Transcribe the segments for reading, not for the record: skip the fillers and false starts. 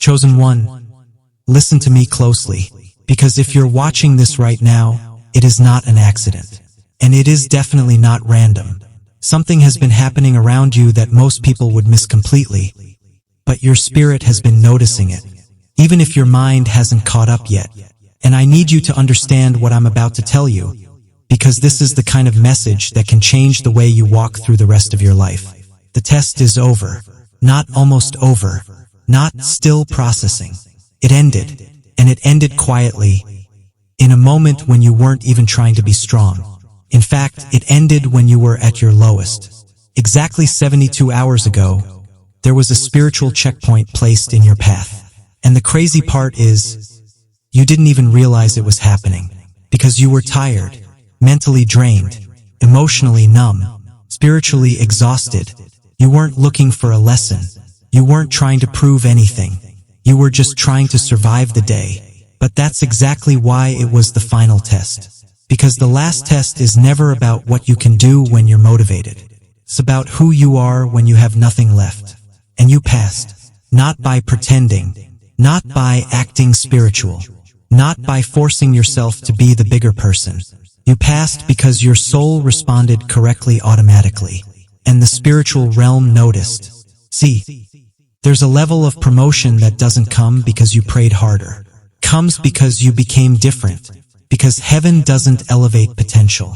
Chosen one, listen to me closely, because if you're watching this right now, it is not an accident. And it is definitely not random. Something has been happening around you that most people would miss completely, but your spirit has been noticing it, even if your mind hasn't caught up yet. And I need you to understand what I'm about to tell you, because this is the kind of message that can change the way you walk through the rest of your life. The test is over, not almost over, not still processing. It ended, and it ended quietly, in a moment when you weren't even trying to be strong. In fact, it ended when you were at your lowest. Exactly 72 hours ago, there was a spiritual checkpoint placed in your path. And the crazy part is, you didn't even realize it was happening, because you were tired, mentally drained, emotionally numb, spiritually exhausted. You weren't looking for a lesson. You weren't trying to prove anything. You were just trying to survive the day. But that's exactly why it was the final test. Because the last test is never about what you can do when you're motivated. It's about who you are when you have nothing left. And you passed, not by pretending, not by acting spiritual, not by forcing yourself to be the bigger person. You passed because your soul responded correctly automatically, and the spiritual realm noticed. See, there's a level of promotion that doesn't come because you prayed harder. It comes because you became different. Because heaven doesn't elevate potential.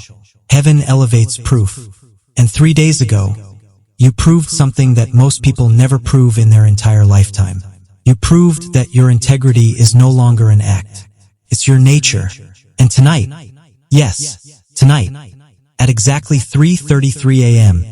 Heaven elevates proof. And 3 days ago, you proved something that most people never prove in their entire lifetime. You proved that your integrity is no longer an act. It's your nature. And tonight, yes, tonight, at exactly 3:33 a.m.,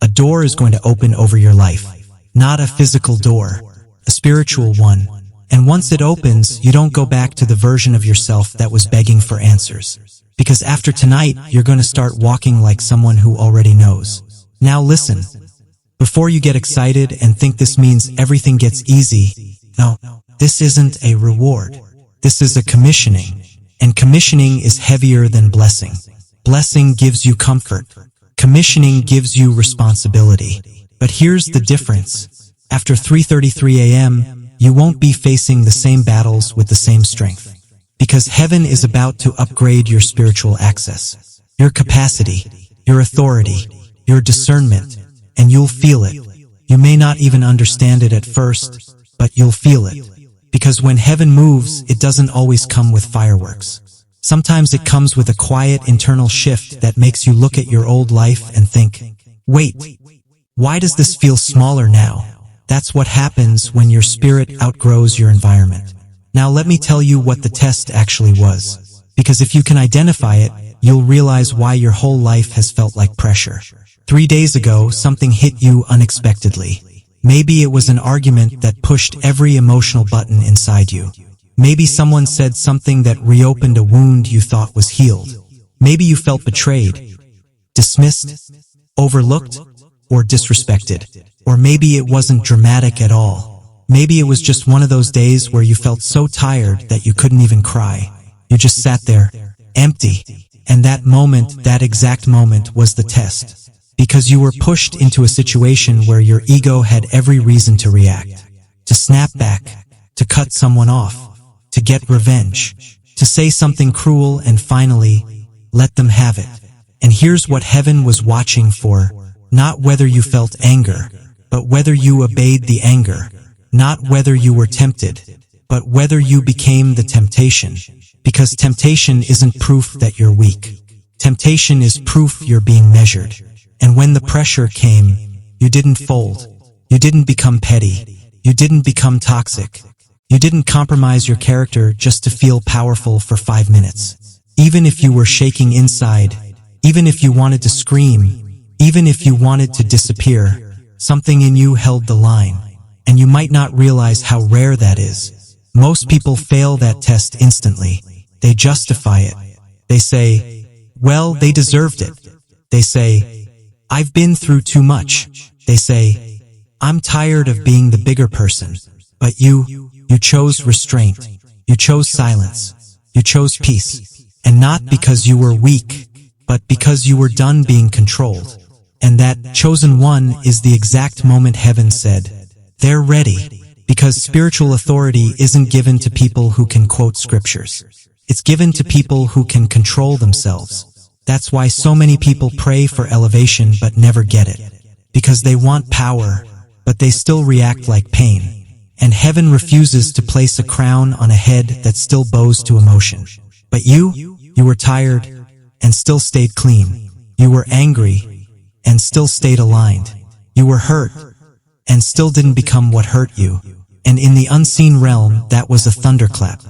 a door is going to open over your life. Not a physical door, a spiritual one. And once it opens, you don't go back to the version of yourself that was begging for answers. Because after tonight, you're going to start walking like someone who already knows. Now listen, before you get excited and think this means everything gets easy, no, this isn't a reward. This is a commissioning. And commissioning is heavier than blessing. Blessing gives you comfort. Commissioning gives you responsibility. But here's the difference. After 3:33 a.m., you won't be facing the same battles with the same strength. Because heaven is about to upgrade your spiritual access, your capacity, your authority, your discernment, and you'll feel it. You may not even understand it at first, but you'll feel it. Because when heaven moves, it doesn't always come with fireworks. Sometimes it comes with a quiet internal shift that makes you look at your old life and think, wait, why does this feel smaller now? That's what happens when your spirit outgrows your environment. Now let me tell you what the test actually was. Because if you can identify it, you'll realize why your whole life has felt like pressure. 3 days ago, something hit you unexpectedly. Maybe it was an argument that pushed every emotional button inside you. Maybe someone said something that reopened a wound you thought was healed. Maybe you felt betrayed, dismissed, overlooked, or disrespected. Or maybe it wasn't dramatic at all. Maybe it was just one of those days where you felt so tired that you couldn't even cry. You just sat there, empty. And that moment, that exact moment, was the test. Because you were pushed into a situation where your ego had every reason to react. To snap back, to cut someone off, to get revenge, to say something cruel and finally, let them have it. And here's what heaven was watching for. Not whether you felt anger, but whether you obeyed the anger. Not whether you were tempted, but whether you became the temptation. Because temptation isn't proof that you're weak. Temptation is proof you're being measured. And when the pressure came, you didn't fold. You didn't become petty. You didn't become toxic. You didn't compromise your character just to feel powerful for 5 minutes. Even if you were shaking inside, even if you wanted to scream, even if you wanted to disappear, something in you held the line. And you might not realize how rare that is. Most people fail that test instantly. They justify it. They say, well, they deserved it. They say, I've been through too much. They say, I'm tired of being the bigger person. But you chose restraint. You chose silence. You chose peace. And not because you were weak, but because you were done being controlled. And that chosen one is the exact moment heaven said, they're ready. Because spiritual authority isn't given to people who can quote scriptures. It's given to people who can control themselves. That's why so many people pray for elevation but never get it. Because they want power, but they still react like pain. And heaven refuses to place a crown on a head that still bows to emotion. But you were tired and still stayed clean. You were angry and still stayed aligned. You were hurt and still didn't become what hurt you. And in the unseen realm, that was a thunderclap.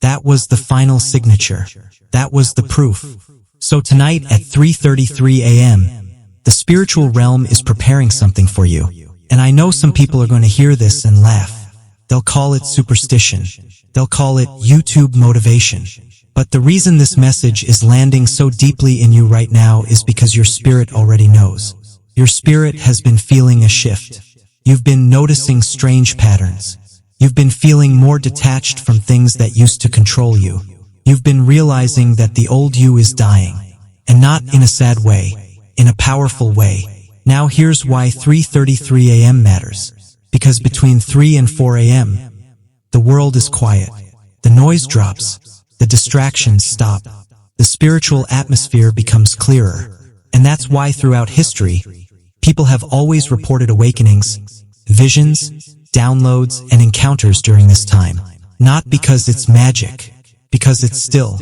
That was the final signature. That was the proof. So tonight at 3:33 a.m., the spiritual realm is preparing something for you. And I know some people are going to hear this and laugh. They'll call it superstition. They'll call it YouTube motivation. But the reason this message is landing so deeply in you right now is because your spirit already knows. Your spirit has been feeling a shift. You've been noticing strange patterns. You've been feeling more detached from things that used to control you. You've been realizing that the old you is dying. And not in a sad way, in a powerful way. Now here's why 3:33 a.m. matters. Because between 3 and 4 a.m., the world is quiet. The noise drops. The distractions stop. The spiritual atmosphere becomes clearer. And that's why throughout history, people have always reported awakenings, visions, downloads, and encounters during this time. Not because it's magic, because it's still.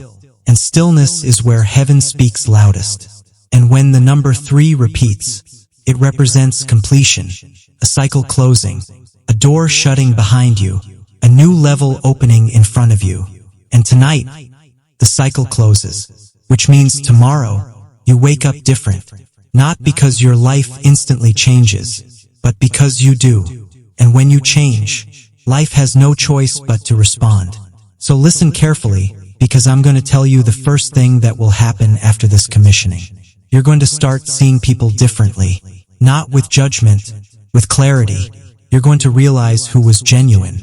And stillness is where heaven speaks loudest. And when the number 3 repeats, it represents completion, a cycle closing, a door shutting behind you, a new level opening in front of you. And tonight, the cycle closes, which means tomorrow, you wake up different. Not because your life instantly changes, but because you do. And when you change, life has no choice but to respond. So listen carefully, because I'm going to tell you the first thing that will happen after this commissioning. You're going to start seeing people differently, not with judgment, with clarity. You're going to realize who was genuine,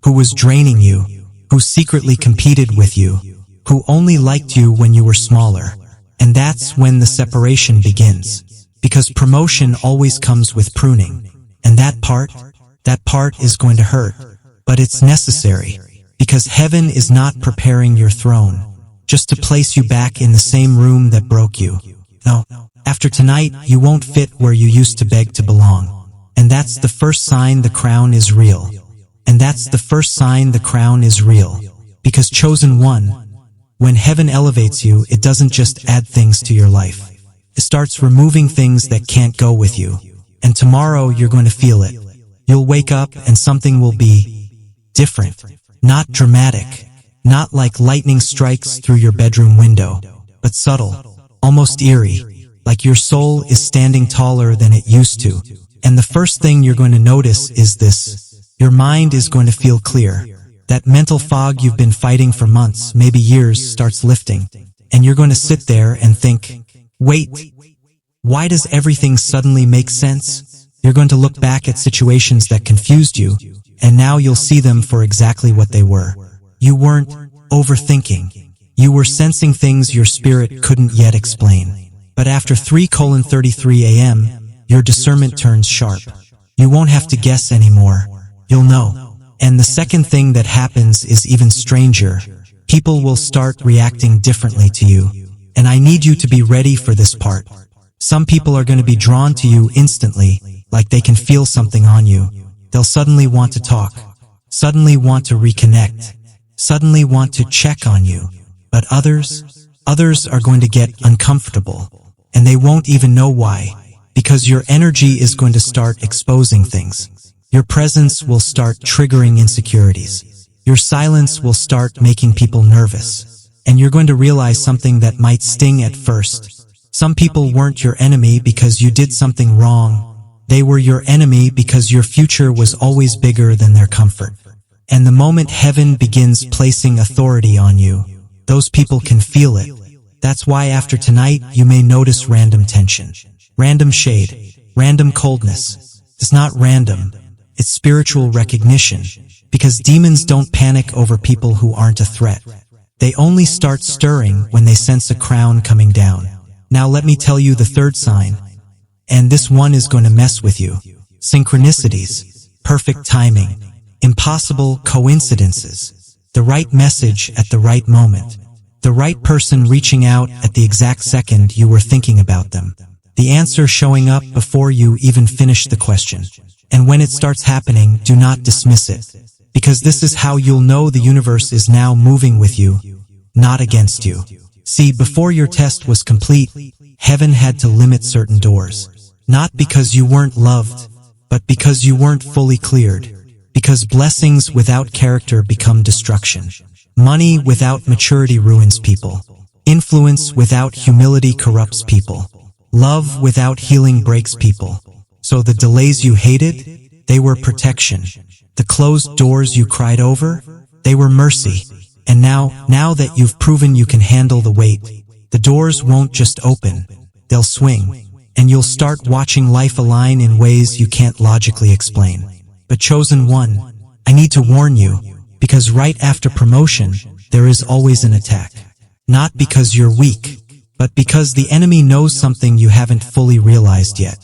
who was draining you, who secretly competed with you, who only liked you when you were smaller. And that's when the separation begins. Because promotion always comes with pruning. And that part is going to hurt. But it's necessary. Because heaven is not preparing your throne just to place you back in the same room that broke you. No, after tonight, you won't fit where you used to beg to belong. And that's the first sign the crown is real. And that's the first sign the crown is real. Because chosen one, when heaven elevates you, it doesn't just add things to your life. It starts removing things that can't go with you. And tomorrow you're going to feel it. You'll wake up and something will be different. Not dramatic. Not like lightning strikes through your bedroom window. But subtle. Almost eerie. Like your soul is standing taller than it used to. And the first thing you're going to notice is this. Your mind is going to feel clear. That mental fog you've been fighting for months, maybe years, starts lifting. And you're going to sit there and think, wait, why does everything suddenly make sense? You're going to look back at situations that confused you, and now you'll see them for exactly what they were. You weren't overthinking. You were sensing things your spirit couldn't yet explain. But after 3:33 a.m., your discernment turns sharp. You won't have to guess anymore. You'll know. And the second thing that happens is even stranger. People will start reacting differently to you. And I need you to be ready for this part. Some people are going to be drawn to you instantly, like they can feel something on you. They'll suddenly want to talk, suddenly want to reconnect, suddenly want to check on you. But others are going to get uncomfortable. And they won't even know why. Because your energy is going to start exposing things. Your presence will start triggering insecurities. Your silence will start making people nervous. And you're going to realize something that might sting at first. Some people weren't your enemy because you did something wrong. They were your enemy because your future was always bigger than their comfort. And the moment heaven begins placing authority on you, those people can feel it. That's why after tonight, you may notice random tension, random shade, random coldness. It's not random. It's spiritual recognition, because demons don't panic over people who aren't a threat. They only start stirring when they sense a crown coming down. Now let me tell you the third sign, and this one is going to mess with you. Synchronicities, perfect timing. impossible coincidences, the right message at the right moment, the right person reaching out at the exact second you were thinking about them, the answer showing up before you even finish the question. And when it starts happening, do not dismiss it, because this is how you'll know the universe is now moving with you, not against you. See, before your test was complete, heaven had to limit certain doors. Not because you weren't loved, but because you weren't fully cleared. Because blessings without character become destruction. Money without maturity ruins people. Influence without humility corrupts people. Love without healing breaks people. So the delays you hated, they were protection. The closed doors you cried over, they were mercy. And now that you've proven you can handle the weight, the doors won't just open, they'll swing. And you'll start watching life align in ways you can't logically explain. But chosen one, I need to warn you, because right after promotion, there is always an attack. Not because you're weak, but because the enemy knows something you haven't fully realized yet.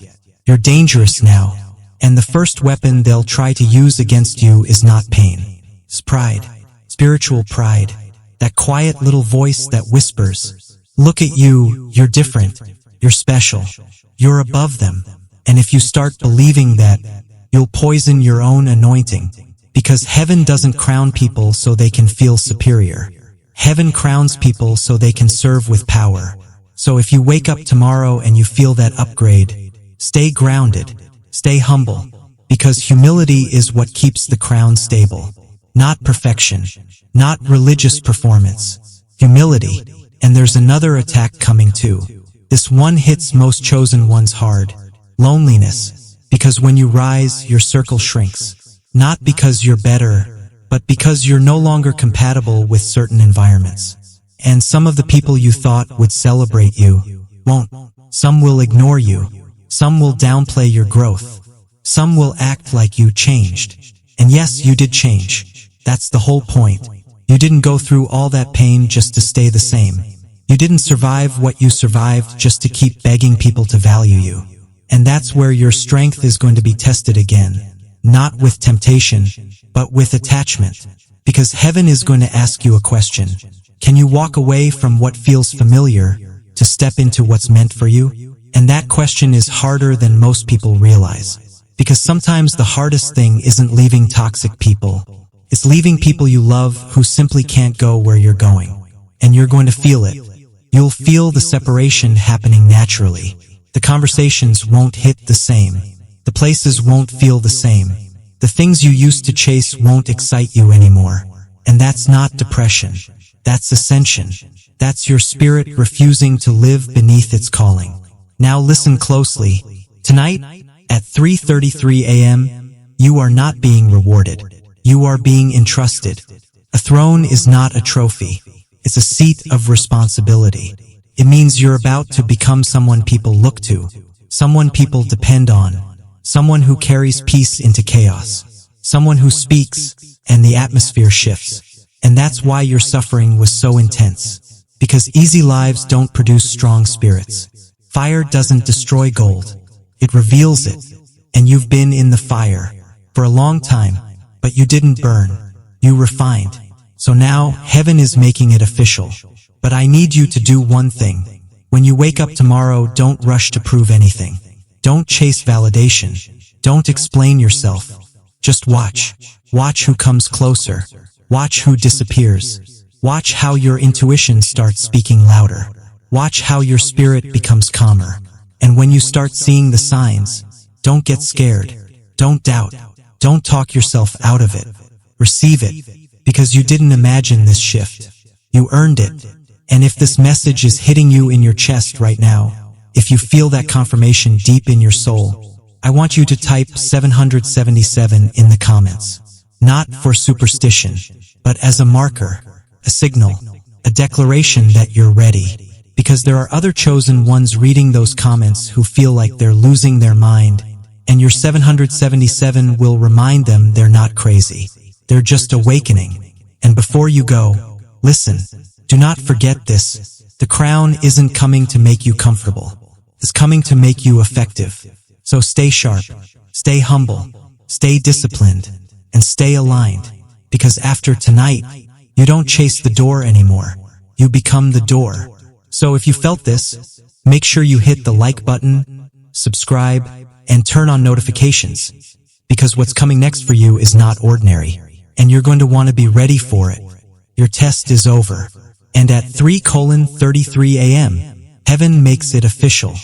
You're dangerous now, and the first weapon they'll try to use against you is not pain. It's pride. Spiritual pride. That quiet little voice that whispers, look at you, you're different, you're special, you're above them. And if you start believing that, you'll poison your own anointing. Because heaven doesn't crown people so they can feel superior. Heaven crowns people so they can serve with power. So if you wake up tomorrow and you feel that upgrade, stay grounded, stay humble, because humility is what keeps the crown stable. Not perfection, not religious performance, humility. And there's another attack coming too. This one hits most chosen ones hard. Loneliness. Because when you rise, your circle shrinks. Not because you're better, but because you're no longer compatible with certain environments. And some of the people you thought would celebrate you won't. Some will ignore you. Some will downplay your growth. Some will act like you changed. And yes, you did change. That's the whole point. You didn't go through all that pain just to stay the same. You didn't survive what you survived just to keep begging people to value you. And that's where your strength is going to be tested again. Not with temptation, but with attachment. Because heaven is going to ask you a question. Can you walk away from what feels familiar to step into what's meant for you? And that question is harder than most people realize. Because sometimes the hardest thing isn't leaving toxic people. It's leaving people you love who simply can't go where you're going. And you're going to feel it. You'll feel the separation happening naturally. The conversations won't hit the same. The places won't feel the same. The things you used to chase won't excite you anymore. And that's not depression. That's ascension. That's your spirit refusing to live beneath its calling. Now listen closely. Tonight, at 3:33 a.m., you are not being rewarded. You are being entrusted. A throne is not a trophy. It's a seat of responsibility. It means you're about to become someone people look to, someone people depend on, someone who carries peace into chaos, someone who speaks and the atmosphere shifts. And that's why your suffering was so intense. Because easy lives don't produce strong spirits. Fire doesn't destroy gold. It reveals it. And you've been in the fire for a long time, but you didn't burn. You refined. So now, heaven is making it official. But I need you to do one thing. When you wake up tomorrow, don't rush to prove anything. Don't chase validation. Don't explain yourself. Just watch. Watch who comes closer. Watch who disappears. Watch how your intuition starts speaking louder. Watch how your spirit becomes calmer. And when you start seeing the signs, don't get scared. Don't doubt. Don't talk yourself out of it. Receive it. Because you didn't imagine this shift. You earned it. And if this message is hitting you in your chest right now, if you feel that confirmation deep in your soul, I want you to type 777 in the comments. Not for superstition, but as a marker, a signal, a declaration that you're ready. Because there are other chosen ones reading those comments who feel like they're losing their mind, and your 777 will remind them they're not crazy. They're just awakening. And before you go, listen, do not forget this. The crown isn't coming to make you comfortable. It's coming to make you effective. So stay sharp, stay humble, stay disciplined, and stay aligned, because after tonight, you don't chase the door anymore. You become the door. So if you felt this, make sure you hit the like button, subscribe, and turn on notifications, because what's coming next for you is not ordinary, and you're going to want to be ready for it. Your test is over, and at 3:33 a.m., heaven makes it official.